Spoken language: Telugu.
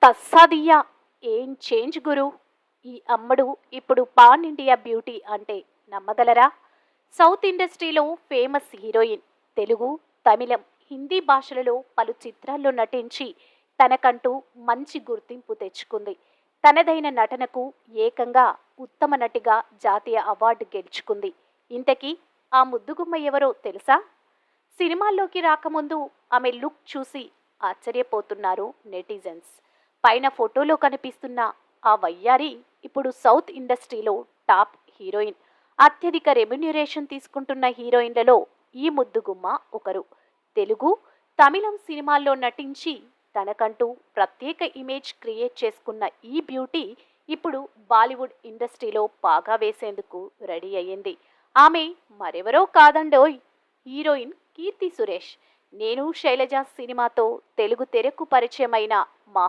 తస్సాదియ్య! ఏం చేంజ్ గురు! ఈ అమ్మడు ఇప్పుడు పాన్ ఇండియా బ్యూటీ అంటే నమ్మగలరా? సౌత్ ఇండస్ట్రీలో ఫేమస్ హీరోయిన్. తెలుగు, తమిళం, హిందీ భాషలలో పలు చిత్రాల్లో నటించి తనకంటూ మంచి గుర్తింపు తెచ్చుకుంది. తనదైన నటనకు ఏకంగా ఉత్తమ నటిగా జాతీయ అవార్డు గెలుచుకుంది. ఇంతకీ ఆ ముద్దుగుమ్మ ఎవరో తెలుసా? సినిమాల్లోకి రాకముందు ఆమె లుక్ చూసి ఆశ్చర్యపోతున్నారు నెటిజన్స్. పైన ఫోటోలో కనిపిస్తున్న ఆ వయ్యారి ఇప్పుడు సౌత్ ఇండస్ట్రీలో టాప్ హీరోయిన్. అత్యధిక రెమ్యునరేషన్ తీసుకుంటున్న హీరోయిన్లలో ఈ ముద్దుగుమ్మ ఒకరు. తెలుగు, తమిళం సినిమాల్లో నటించి తనకంటూ ప్రత్యేక ఇమేజ్ క్రియేట్ చేసుకున్న ఈ బ్యూటీ ఇప్పుడు బాలీవుడ్ ఇండస్ట్రీలో పాగా వేసేందుకు రెడీ అయ్యింది. ఆమె మరెవరో కాదండోయ్, హీరోయిన్ కీర్తి సురేష్. నేను శైలజ సినిమాతో తెలుగు తెరకు పరిచయమైన మా